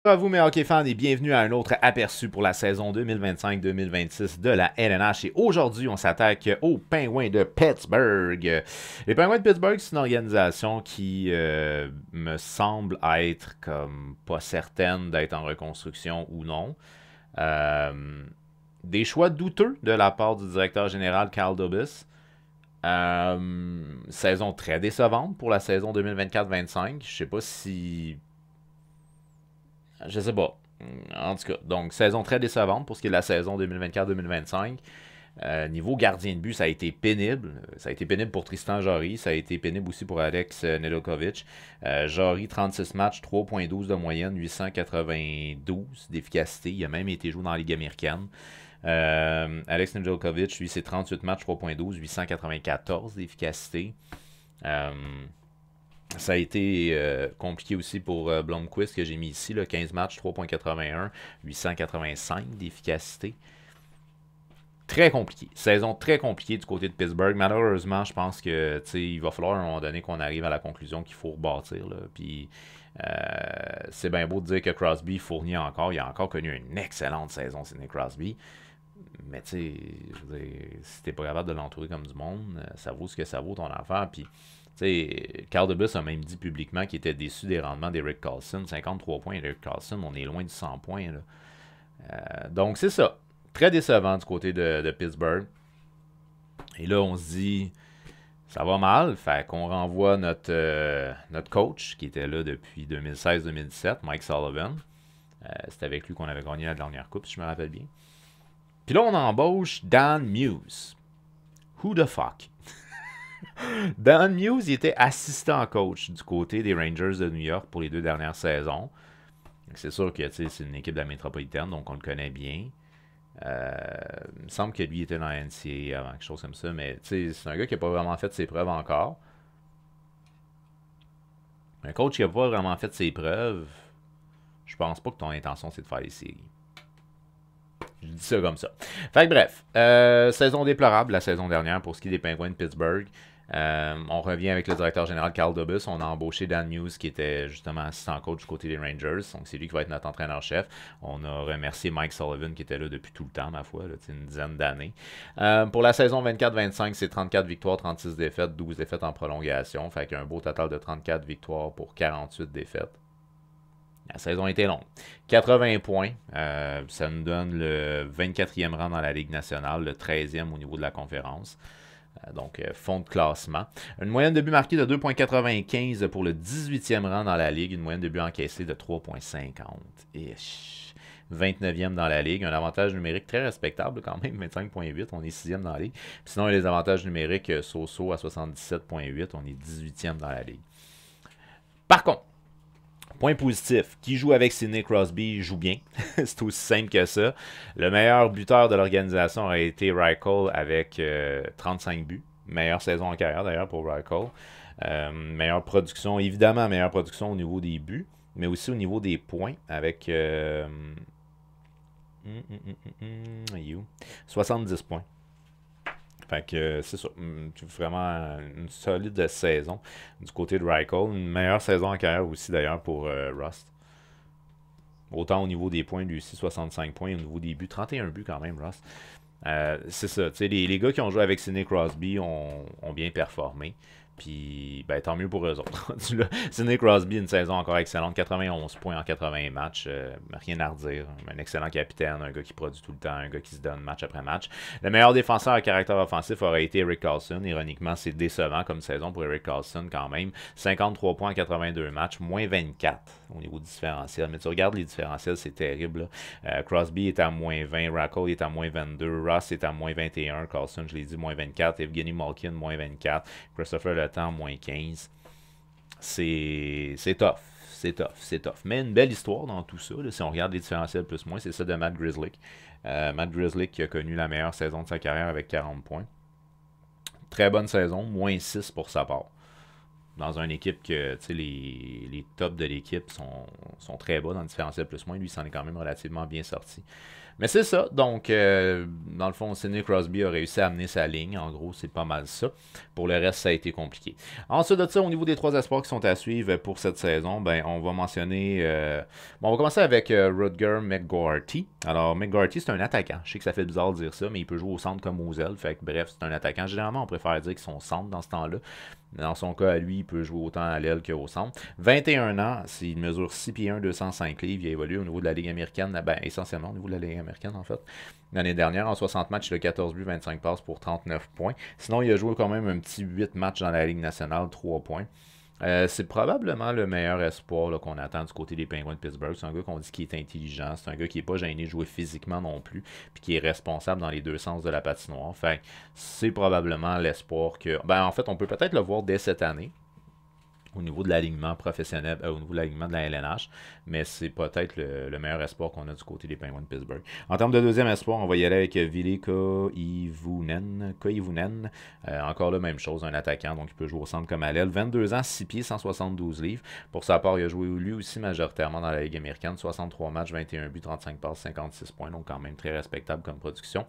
Bonjour à vous, mes hockey fans, et bienvenue à un autre aperçu pour la saison 2025-2026 de la LNH. Et aujourd'hui, on s'attaque aux Penguins de Pittsburgh. Les Penguins de Pittsburgh, c'est une organisation qui me semble être comme pas certaine d'être en reconstruction ou non. Euh, des choix douteux de la part du directeur général Carl Dubas. Saison très décevante pour la saison 2024-25. Je sais pas si je sais pas. En tout cas, donc saison très décevante pour ce qui est de la saison 2024-2025. Niveau gardien de but, ça a été pénible. Ça a été pénible pour Tristan Jarry. Ça a été pénible aussi pour Alex Nedeljkovic. Jarry, 36 matchs, 3,12 de moyenne, 892 d'efficacité. Il a même été joué dans la Ligue américaine. Alex Nedeljkovic, lui, c'est 38 matchs, 3,12, 894 d'efficacité. Ça a été compliqué aussi pour Blomqvist que j'ai mis ici, là, 15 matchs, 3,81, 885 d'efficacité. Très compliqué. Saison très compliquée du côté de Pittsburgh. Malheureusement, je pense que il va falloir à un moment donné qu'on arrive à la conclusion qu'il faut rebâtir. Là. Puis c'est bien beau de dire que Crosby fournit encore. Il a encore connu une excellente saison, Sidney Crosby. Mais tu sais, si t'es pas capable de l'entourer comme du monde, ça vaut ce que ça vaut ton affaire. Puis Carl Dubas a même dit publiquement qu'il était déçu des rendements d'Eric Carlson. 53 points, Eric Carlson, on est loin du 100 points. Là. Donc c'est ça. Très décevant du côté de Pittsburgh. Et là, on se dit, ça va mal. Fait qu'on renvoie notre coach, qui était là depuis 2016-2017, Mike Sullivan. C'est avec lui qu'on avait gagné la dernière coupe, si je me rappelle bien. Puis là, on embauche Dan Muse. Who the fuck? Dan Muse, il était assistant coach du côté des Rangers de New York pour les 2 dernières saisons. C'est sûr que c'est une équipe de la métropolitaine, donc on le connaît bien. Il me semble que lui était dans la NCAA avant, quelque chose comme ça, mais c'est un gars qui n'a pas vraiment fait ses preuves encore. Un coach qui n'a pas vraiment fait ses preuves, je pense pas que ton intention c'est de faire les séries. Je dis ça comme ça. Fait que bref, saison déplorable la saison dernière pour ce qui est des Penguins de Pittsburgh. On revient avec le directeur général Carl Dubas. On a embauché Dan Muse qui était justement assistant coach du côté des Rangers. Donc c'est lui qui va être notre entraîneur-chef. On a remercié Mike Sullivan qui était là depuis tout le temps, ma foi, là, une dizaine d'années. Pour la saison 24-25, c'est 34 victoires, 36 défaites, 12 défaites en prolongation. Fait qu'un beau total de 34 victoires pour 48 défaites. La saison a été longue. 80 points, ça nous donne le 24e rang dans la Ligue nationale, le 13e au niveau de la conférence. Donc, fond de classement. Une moyenne de buts marqués de 2,95 pour le 18e rang dans la Ligue. Une moyenne de buts encaissés de 3,50. 29e dans la Ligue. Un avantage numérique très respectable quand même, 25,8. On est 6e dans la Ligue. Puis sinon, il y a les avantages numériques so-so à 77,8. On est 18e dans la Ligue. Par contre, point positif, qui joue avec Sidney Crosby joue bien. C'est aussi simple que ça. Le meilleur buteur de l'organisation a été Reichel avec 35 buts. Meilleure saison en carrière d'ailleurs pour Reichel. Meilleure production, évidemment meilleure production au niveau des buts, mais aussi au niveau des points avec 70 points. Fait que c'est ça. Vraiment une solide saison du côté de Reichel. Une meilleure saison en carrière aussi d'ailleurs pour Rust. Autant au niveau des points, lui aussi 65 points. Au niveau des buts, 31 buts quand même, Rust. C'est ça. Les gars qui ont joué avec Sidney Crosby ont bien performé. Puis, ben, tant mieux pour eux autres. Sidney Crosby, une saison encore excellente, 91 points en 80 matchs, rien à redire. Un excellent capitaine, un gars qui produit tout le temps, un gars qui se donne match après match. Le meilleur défenseur à caractère offensif aurait été Erik Karlsson. Ironiquement, c'est décevant comme saison pour Erik Karlsson quand même. 53 points en 82 matchs, moins 24 au niveau du différentiel. Mais tu regardes les différentiels, c'est terrible. Crosby est à moins 20, Reichel est à moins 22, Ross est à moins 21, Karlsson, je l'ai dit, moins 24, Evgeny Malkin, moins 24, Christopher Le Temps, moins 15. C'est tough. C'est tough. Mais une belle histoire dans tout ça. Là, si on regarde les différentiels plus-moins, c'est ça de Matt Grzelcyk. Matt Grzelcyk qui a connu la meilleure saison de sa carrière avec 40 points. Très bonne saison, moins 6 pour sa part. dans une équipe que les tops de l'équipe sont très bas dans le différentiel plus-moins. Lui, il s'en est quand même relativement bien sorti. Mais c'est ça. Donc, dans le fond, Sidney Crosby a réussi à amener sa ligne. En gros, c'est pas mal ça. Pour le reste, ça a été compliqué. Ensuite de ça, au niveau des 3 espoirs qui sont à suivre pour cette saison, ben, on va mentionner... bon, on va commencer avec Rutger McGourty. Alors, McGourty, c'est un attaquant. Je sais que ça fait bizarre de dire ça, mais il peut jouer au centre comme aux ailes. Fait que, bref, c'est un attaquant. Généralement, on préfère dire qu'ils sont centre dans ce temps-là. Dans son cas, à lui, il peut jouer autant à l'aile qu'au centre. 21 ans, il mesure 6 pieds 1, 205 livres. Il a évolué au niveau de la Ligue américaine, ben, essentiellement au niveau de la Ligue américaine, en fait. L'année dernière, en 60 matchs, il a 14 buts, 25 passes pour 39 points. Sinon, il a joué quand même un petit 8 matchs dans la Ligue nationale, 3 points. C'est probablement le meilleur espoir qu'on attend du côté des Penguins de Pittsburgh. C'est un gars qu'on dit qui est intelligent. C'est un gars qui n'est pas gêné de jouer physiquement non plus. Puis qui est responsable dans les deux sens de la patinoire. Fait c'est probablement l'espoir que... Ben, en fait, on peut peut-être le voir dès cette année. Au niveau de l'alignement professionnel, au niveau de l'alignement de la LNH, mais c'est peut-être le meilleur espoir qu'on a du côté des Penguins de Pittsburgh. En termes de deuxième espoir, on va y aller avec Ville Koivunen. Encore la même chose, un attaquant, donc il peut jouer au centre comme à l'aile. 22 ans, 6 pieds, 172 livres. Pour sa part, il a joué lui aussi majoritairement dans la Ligue américaine, 63 matchs, 21 buts, 35 passes, 56 points, donc quand même très respectable comme production.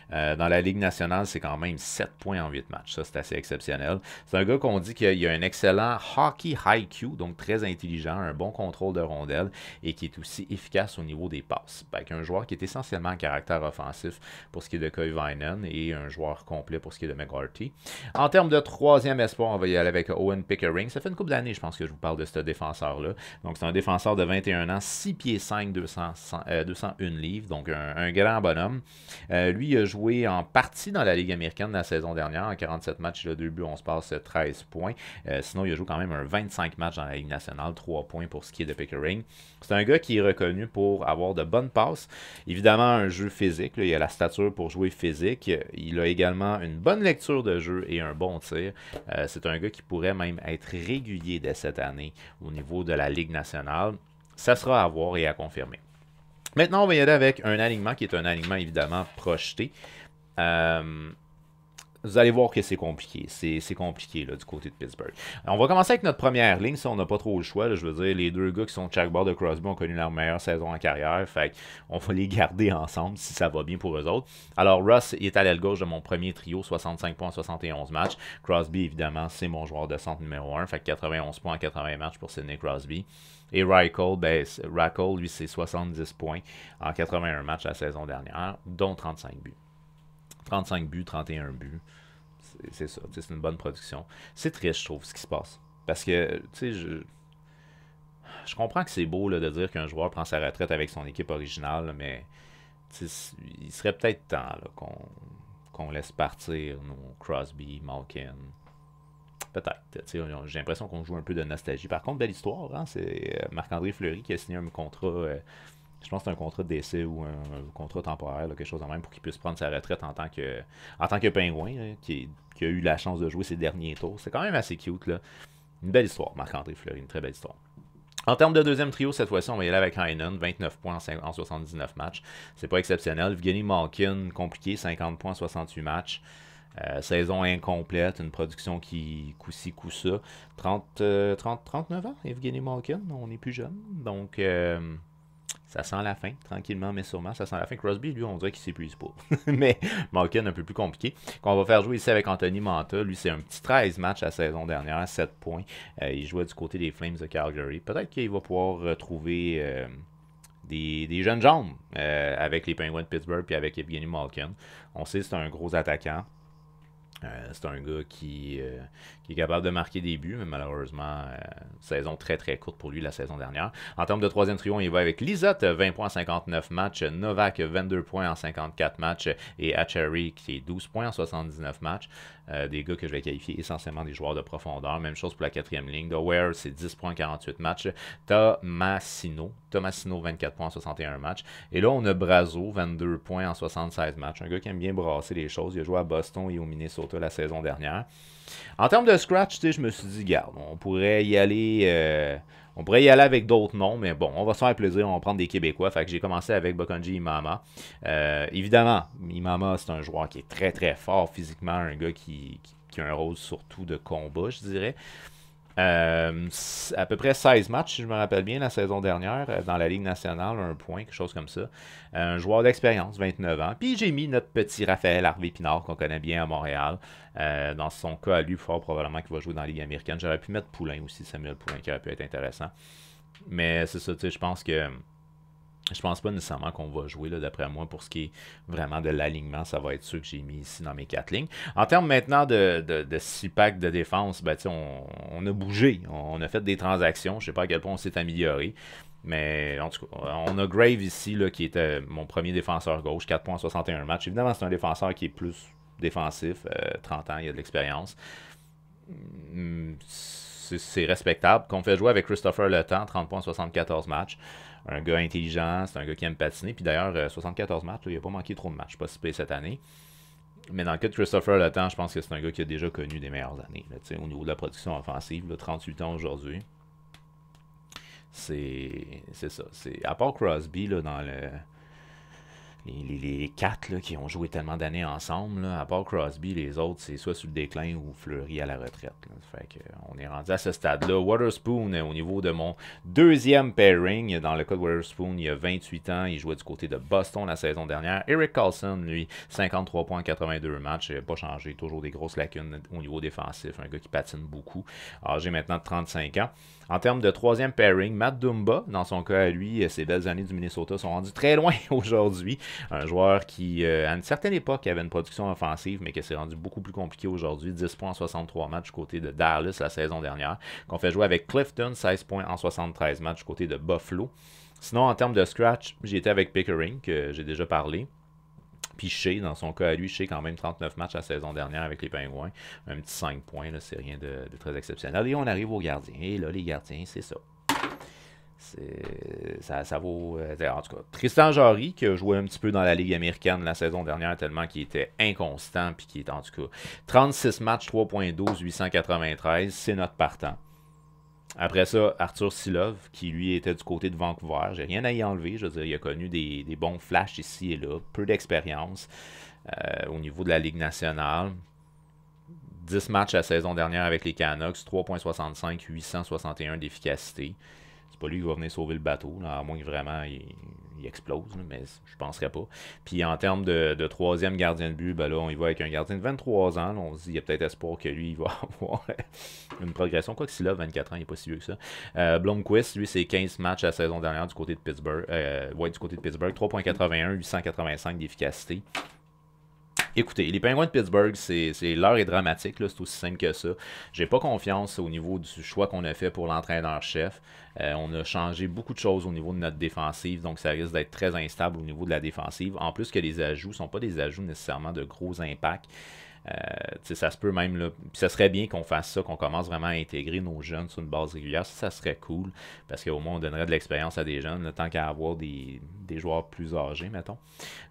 Dans la Ligue nationale, c'est quand même 7 points en 8 matchs. Ça, c'est assez exceptionnel. C'est un gars qu'on dit qu'il a un excellent hockey IQ, donc très intelligent, un bon contrôle de rondelle et qui est aussi efficace au niveau des passes. Avec un joueur qui est essentiellement à caractère offensif pour ce qui est de Koivunen et un joueur complet pour ce qui est de McGourty. En termes de troisième espoir, on va y aller avec Owen Pickering. Ça fait une couple d'années, je pense, que je vous parle de ce défenseur-là. Donc, c'est un défenseur de 21 ans, 6 pieds 5, 201 livres, donc un grand bonhomme. Lui, il a joué en partie dans la Ligue américaine la saison dernière. En 47 matchs, il a 2 buts, 11 passes, 13 points. Sinon, il a joué quand même un 25 matchs dans la Ligue nationale, 3 points pour ce qui est de Pickering. C'est un gars qui est reconnu pour avoir de bonnes passes. Évidemment, un jeu physique. Là, il a la stature pour jouer physique. Il a également une bonne lecture de jeu et un bon tir. C'est un gars qui pourrait même être régulier dès cette année au niveau de la Ligue nationale. Ça sera à voir et à confirmer. Maintenant, on va y aller avec un alignement qui est un alignement évidemment projeté. Vous allez voir que c'est compliqué. C'est compliqué là, du côté de Pittsburgh. Alors, on va commencer avec notre première ligne. Ça, on n'a pas trop le choix. Là, je veux dire, les deux gars qui sont de chaque bord de Crosby ont connu leur meilleure saison en carrière. Fait on va les garder ensemble si ça va bien pour eux autres. Alors, Russ est à l'aile gauche de mon premier trio, 65 points en 71 matchs. Crosby, évidemment, c'est mon joueur de centre numéro 1. Fait 91 points en 80 matchs pour Sidney Crosby. Et Reichel, lui, c'est 70 points en 81 matchs la saison dernière, dont 35 buts. 35 buts, 31 buts. C'est ça, c'est une bonne production. C'est triste, je trouve, ce qui se passe. Parce que, tu sais, je comprends que c'est beau là, de dire qu'un joueur prend sa retraite avec son équipe originale, mais il serait peut-être temps qu'on laisse partir nos Crosby, Malkin. Peut-être. J'ai l'impression qu'on joue un peu de nostalgie. Par contre, belle histoire, hein, c'est Marc-André Fleury qui a signé un contrat... je pense que c'est un contrat d'essai ou un contrat temporaire, là, quelque chose de même, pour qu'il puisse prendre sa retraite en tant que pingouin, là, qui a eu la chance de jouer ses derniers tours. C'est quand même assez cute. Là. Une belle histoire, Marc-André Fleury, une très belle histoire. En termes de deuxième trio, cette fois-ci, on va y aller avec Heinen, 29 points en 79 matchs. C'est pas exceptionnel. Evgeny Malkin, compliqué, 50 points en 68 matchs. Saison incomplète, une production qui coup-ci, coup-ça. 39 ans, Evgeny Malkin, on est plus jeune. Donc... ça sent la fin, tranquillement, mais sûrement. Ça sent la fin. Crosby, lui, on dirait qu'il s'épuise pas. Mais Malkin, un peu plus compliqué. Qu'on va faire jouer ici avec Anthony Manta. Lui, c'est un petit 13 matchs la saison dernière, 7 points. Il jouait du côté des Flames de Calgary. Peut-être qu'il va pouvoir retrouver des jeunes jambes avec les Penguins de Pittsburgh et avec Evgeny Malkin. On sait que c'est un gros attaquant. C'est un gars qui est capable de marquer des buts, mais malheureusement, saison très très courte pour lui la saison dernière. En termes de troisième trio, il va avec Lizotte, 20 points en 59 matchs, Novak, 22 points en 54 matchs, et Acciari, qui est 12 points en 79 matchs. Des gars que je vais qualifier essentiellement des joueurs de profondeur. Même chose pour la quatrième ligne. Ware, c'est 10 points en 48 matchs. Tomasino, 24 points en 61 matchs. Et là, on a Brazo, 22 points en 76 matchs. Un gars qui aime bien brasser les choses. Il a joué à Boston et au Minnesota la saison dernière. En termes de scratch, je me suis dit, garde, on pourrait y aller... avec d'autres noms, mais bon, on va se faire plaisir, on va prendre des Québécois. Fait que j'ai commencé avec Bokonji Imama. Évidemment, Imama, c'est un joueur qui est très très fort physiquement, un gars qui a un rôle surtout de combat, je dirais. À peu près 16 matchs, si je me rappelle bien, la saison dernière, dans la Ligue nationale, un point, quelque chose comme ça. Un joueur d'expérience, 29 ans. Puis j'ai mis notre petit Raphaël Harvey-Pinard, qu'on connaît bien à Montréal. Dans son cas, à lui, fort probablement qu'il va jouer dans la Ligue américaine. J'aurais pu mettre Poulain aussi, Samuel Poulain, qui aurait pu être intéressant. Mais c'est ça, tu sais, je pense que... Je pense pas nécessairement qu'on va jouer, d'après moi, pour ce qui est vraiment de l'alignement. Ça va être ceux que j'ai mis ici dans mes 4 lignes. En termes maintenant de 6 packs de défense, ben, on a bougé. On a fait des transactions. Je sais pas à quel point on s'est amélioré. Mais en tout cas, on a Grave ici, là, qui était mon premier défenseur gauche, 4 points en 61 matchs. Évidemment, c'est un défenseur qui est plus défensif. 30 ans, il a de l'expérience. C'est respectable. Qu'on fait jouer avec Christopher Le Temps, 30 points en 74 matchs. Un gars intelligent, c'est un gars qui aime patiner. Puis d'ailleurs, 74 matchs, il n'a pas manqué trop de matchs. Pas si payé cette année. Mais dans le cas de Christopher Le Temps, je pense que c'est un gars qui a déjà connu des meilleures années. Là, au niveau de la production offensive, là, 38 ans aujourd'hui. C'est ça. À part Crosby, là, dans les 4 là, qui ont joué tellement d'années ensemble, là, à part Crosby, les autres, c'est soit sur le déclin ou Fleury à la retraite. Là. Fait que, on est rendu à ce stade-là. Waterspoon, au niveau de mon deuxième pairing, dans le cas de Waterspoon, il a 28 ans, il jouait du côté de Boston la saison dernière. Eric Carlson, lui, 53 points en 82 matchs, il n'a pas changé, toujours des grosses lacunes au niveau défensif, un gars qui patine beaucoup. Âgé maintenant de 35 ans. En termes de troisième pairing, Matt Dumba, dans son cas à lui, ses belles années du Minnesota sont rendues très loin aujourd'hui. Un joueur qui, à une certaine époque, avait une production offensive, mais qui s'est rendu beaucoup plus compliqué aujourd'hui. 10 points en 63 matchs du côté de Dallas la saison dernière. Qu'on fait jouer avec Clifton, 16 points en 73 matchs du côté de Buffalo. Sinon, en termes de scratch, j'ai été avec Pickering, que j'ai déjà parlé. Puis Shea, dans son cas à lui, Shea quand même 39 matchs la saison dernière avec les Pingouins. Un petit 5 points, c'est rien de très exceptionnel. Et on arrive aux gardiens. Et là, les gardiens, c'est ça. Ça vaut... en tout cas, Tristan Jarry, qui a joué un petit peu dans la Ligue américaine la saison dernière, tellement qu'il était inconstant, puis qui est en tout cas 36 matchs, 3.12, 893, c'est notre partant. Après ça, Arthur Silov, qui lui était du côté de Vancouver. J'ai rien à y enlever. Je veux dire, il a connu des bons flashs ici et là. Peu d'expérience au niveau de la Ligue nationale. 10 matchs la saison dernière avec les Canucks. 3.65, 861 d'efficacité. C'est pas lui qui va venir sauver le bateau, là, à moins que vraiment il explose, là, mais je penserais pas. Puis en termes de troisième gardien de but, ben là, on y va avec un gardien de 23 ans. Là, on se dit, il y a peut-être espoir que lui, il va avoir une progression. Quoi que si là, 24 ans, il n'est pas si vieux que ça. Blomqvist, lui, c'est 15 matchs la saison dernière du côté de Pittsburgh. Du côté de Pittsburgh, 3.81, 885 d'efficacité. Écoutez, les Penguins de Pittsburgh, l'heure est dramatique, c'est aussi simple que ça. J'ai pas confiance au niveau du choix qu'on a fait pour l'entraîneur-chef. On a changé beaucoup de choses au niveau de notre défensive, donc ça risque d'être très instable au niveau de la défensive. En plus que les ajouts ne sont pas des ajouts nécessairement de gros impacts. Ça se peut même, là, ça serait bien qu'on fasse ça, qu'on commence vraiment à intégrer nos jeunes sur une base régulière. Ça serait cool, parce qu'au moins on donnerait de l'expérience à des jeunes, le tant qu'à avoir des joueurs plus âgés, mettons.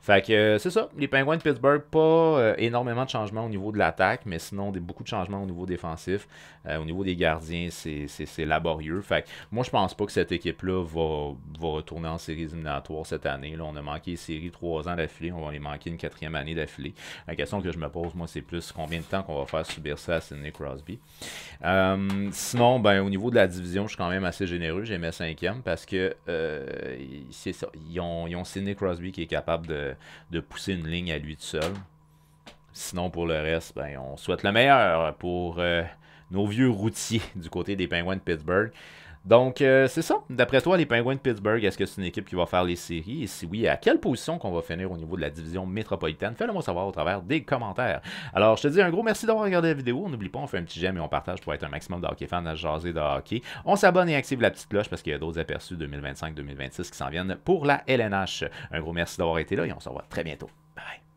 Fait que c'est ça, les Penguins de Pittsburgh, pas énormément de changements au niveau de l'attaque, mais sinon beaucoup de changements au niveau défensif. Au niveau des gardiens, c'est laborieux. Fait que moi je pense pas que cette équipe-là va retourner en séries éliminatoires cette année. Là, on a manqué les séries 3 ans d'affilée, on va les manquer une 4e année d'affilée. La question que je me pose, moi, c'est plus combien de temps qu'on va faire subir ça à Sidney Crosby. Sinon, ben, au niveau de la division, je suis quand même assez généreux. J'ai mis 5e parce que c'est ça. Ils ont Sidney Crosby qui est capable de pousser une ligne à lui tout seul. Sinon, pour le reste, ben, on souhaite le meilleur pour nos vieux routiers du côté des Penguins de Pittsburgh. Donc, c'est ça. D'après toi, les Penguins de Pittsburgh, est-ce que c'est une équipe qui va faire les séries? Et si oui, à quelle position qu'on va finir au niveau de la division métropolitaine? Fais-le moi savoir au travers des commentaires. Alors, je te dis un gros merci d'avoir regardé la vidéo. N'oublie pas, on fait un petit j'aime et on partage pour être un maximum de hockey fans à jaser de hockey. On s'abonne et active la petite cloche parce qu'il y a d'autres aperçus 2025-2026 qui s'en viennent pour la LNH. Un gros merci d'avoir été là et on se revoit très bientôt. Bye!